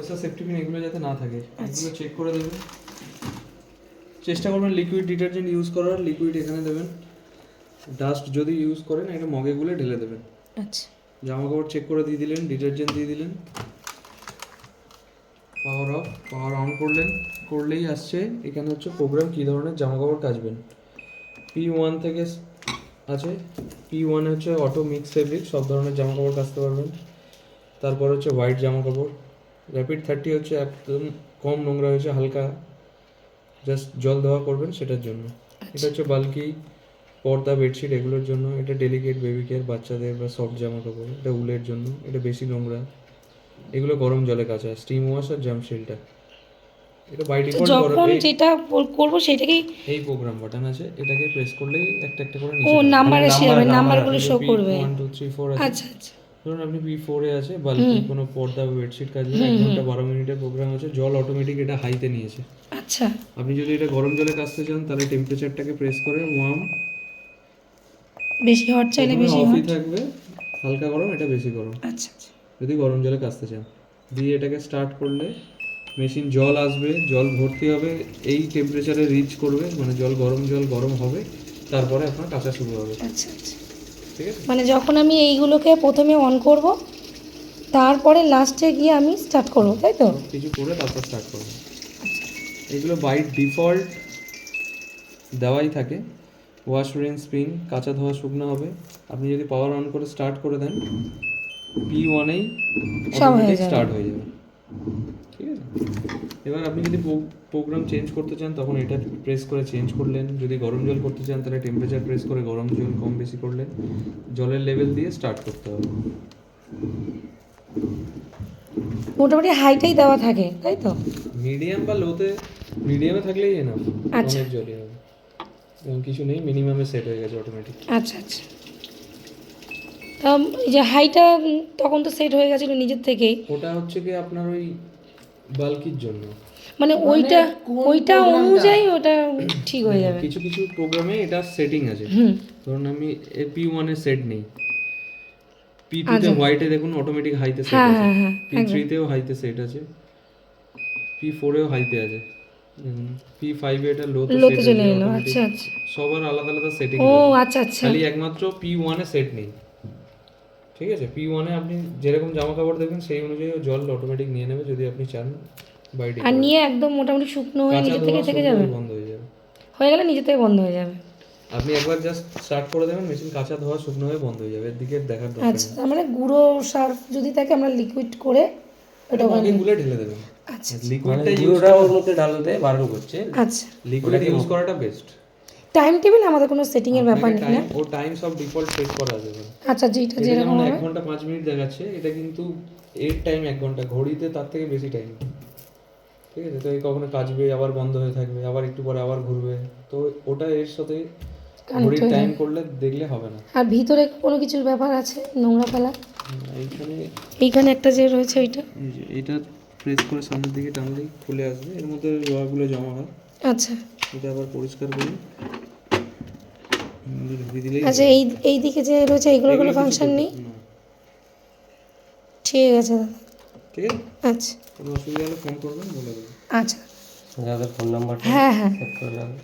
পয়সা safety pin এগুলো যাতে না থাকে এগুলো চেক করে দেবেন। চেষ্টা করবেন লিকুইড ডিটারজেন্ট ইউজ করার, লিকুইড এখানে দেবেন। ডাস্ট যদি ইউজ করেন এটা মগে গুলে ঢেলে দেবেন। আচ্ছা, জামা কাপড় চেক করে দিয়ে দিলেন, ডিটারজেন্ট দিয়ে দিলেন, পাওয়ার অফ, পাওয়ার অন করলেই আসছে এখানে হচ্ছে প্রোগ্রাম কী ধরনের জামা কাপড় কাচবেন। P1 থেকে আছে, P1 হচ্ছে অটো মিক্স ফেব্রিক, সব ধরনের জামা কাপড় কাচতে পারবেন। তারপর হচ্ছে হোয়াইট জামা কাপড়। র্যাপিড 30 হচ্ছে একদম কম নোংরা হয়েছে, হালকা জাস্ট জল দেওয়া করবেন সেটার জন্য। এটা হচ্ছে বাল্কি পর্দা, বেডশিট এগুলোর জন্য। এটা ডেলিকেট বেবি কেয়ার, বাচ্চাদের বা সফট জামা কাপড়। এটা উলের জন্য, এটা বেশি নোংরা, এগুলো গরম জলে কাচা। স্টিম ওয়াশ আর জাম্প শিলটা এটা বাই ডিফল্ট যখন যেটা করব সেটাকেই এই প্রোগ্রাম বাটন আছে, এটাকে প্রেস করলেই একটা একটা করে ও নিচে যাবে। নাম্বার এসে যাবে, নাম্বারগুলো শো করবে। 1 2 3 4 আছে। আচ্ছা আচ্ছা, ধরুন আপনি P4 এ আছে, বাল্কি কোনো পর্দা বা বেডশিট কাচবেন, 1 ঘন্টা 12 মিনিটের প্রোগ্রাম আছে। জল অটোমেটিক এটা হাইতে নিয়েছে। আচ্ছা, আপনি যদি এটা গরম জলে কাচতে চান তাহলে টেম্পারেচারটাকে প্রেস করে ওয়ার্ম, বেশি হট চাইলে বেশি অফই হট। থাকবে, হালকা গরম এটা বেশি গরম আচ্ছা আচ্ছা, যদি গরম জলে কাচতে চান। দিয়ে এটাকে স্টার্ট করলে মেশিন জল আসবে, জল ভর্তি হবে, এই টেম্পারেচারে রিচ করবে, মানে জল গরম হবে, তারপরে আপনার কাচা শুরু হবে। আচ্ছা আচ্ছা, ঠিক আছে, মানে যখন আমি এইগুলোকে প্রথমে অন করব তারপরে লাস্টে গিয়ে আমি স্টার্ট করব, তাই তো? সব কিছু করে তারপর স্টার্ট করবেন। এগুলো বাই ডিফল্ট দেওয়াই থাকে। ওয়াশ রিন স্পিন, কাঁচা ধোয়া শুকনো হবে। আপনি যদি পাওয়ার অন করে স্টার্ট করে দেন P1-এই সব হয়ে অটোমেটিক যাবে। স্টার্ট হয়ে যাবে। ঠিক আছে, এবার আপনি যদি প্রোগ্রাম চেঞ্জ করতে চান তখন এটা প্রেস করে চেঞ্জ করলেন। যদি গরম জল করতে চান তাহলে টেম্পারেচার প্রেস করে গরম জল কম বেশি করলেন। জলের লেভেল দিয়ে স্টার্ট করতে হবে। মোটামুটি হাইটাই দেওয়া থাকে, তাই তো? মিডিয়াম বা লোতে, মিডিয়ামে থাকলেই এনাফ, আচ্ছা। অনেক জলই হবে। এমন কিছু নেই, মিনিমামে সেট হয়ে গেছে অটোমেটিক। আচ্ছা আচ্ছা, এই যে হাইটা তখন তো সেট হয়ে গেছিলো নিজের থেকেই। ওটা হচ্ছে কি আপনার ওই বাল্কির জন্য, মানে ওইটা অনুযায়ী ওটা ঠিক হয়ে যাবে। কিছু কিছু প্রোগ্রামে এটা সেটিং আছে। ধরুন আমি P1 এ সেট নেই, P2 তে হোয়াইটে দেখুন অটোমেটিক হাইতে সেট আছে, P3 তেও হাইতে সেট আছে, P4 এও হাইতে আছে, P5 এ এটা লোতে সেট চলে হয়ে এলো। যাবে। আচ্ছা আচ্ছা, সবার আলাদা আলাদা সেটিং ও আছে, আচ্ছা আচ্ছা, খালি একমাত্র P1 এ সেট নেই। ঠিক আছে, P1 এ আপনি যেরকম জামা কাপড় দেখবেন সেই অনুযায়ী জল অটোমেটিক নিয়ে নেবে যদি আপনি চান। বাই আর ডিফল্ট নিয়ে একদম মোটামুটি শুকনো হয়ে নিজে থেকে থেকে যাবে, বন্ধ হয়ে যাবে। হয়ে গেলে নিজে থেকে বন্ধ হয়ে যাবে। আপনি একবার জাস্ট স্টার্ট করে দেবেন, মেশিন কাঁচা ধোয়া শুকনো হয়ে বন্ধ হয়ে যাবে, এর দিকে দেখার দরকার আচ্ছা, নেই। তার মানে গুঁড়ো সার্ফ যদি থাকে আমরা লিকুইড করে ওটা আগে গুলে ঢেলে দেবেন। আচ্ছা লিকুইডটা গুঁড়োটা ওর মধ্যে ঢালতে বারণ করছে। আচ্ছা, লিকুইড ইউজ করাটা বেস্ট। টাইম টেবিল আমাদের কোনো সেটিং এর ব্যাপার নেই না? ও টাইম সব ডিফল্ট সেট করা আছে এখানে। আচ্ছা, যেটা এটা যেরকম যেমন হবে। 1 ঘন্টা 5 মিনিট দেখাচ্ছে, এটা কিন্তু এর টাইম 1 ঘন্টা, ঘড়িতে তার থেকে বেশি টাইম। ঠিক আছে, তো এই কখনো কাজবে আবার বন্ধ হয়ে থাকবে, আবার একটু পরে আবার ঘুরবে, তো ওটা এর সাথে ঘড়ির টাইম করলে দেখলে হবে না। আর ভিতরে কোনো কিছুর ব্যাপার আছে নোংরা ফেলা? এইখানে একটা যে রয়েছে ওইটা, এইটা প্রেস করে সামনের দিকে টানলেই খুলে আসবে, এর মধ্যে লোহাগুলো জমা হয়। আচ্ছা এটা আবার পরিষ্কার করি, ঢুকিয়ে দিলেই আচ্ছা, এই দিকে যে রয়েছে এইগুলোর কোনো ফাংশন নেই? না। ঠিক আছে দাদা, ঠিক আছে, আচ্ছা কোনো অসুবিধা হলে ফোন করবেন, বলে দেবো। আচ্ছা, যাদের ফোন নাম্বারটা হ্যাঁ হ্যাঁ সেভ করে রাখবে।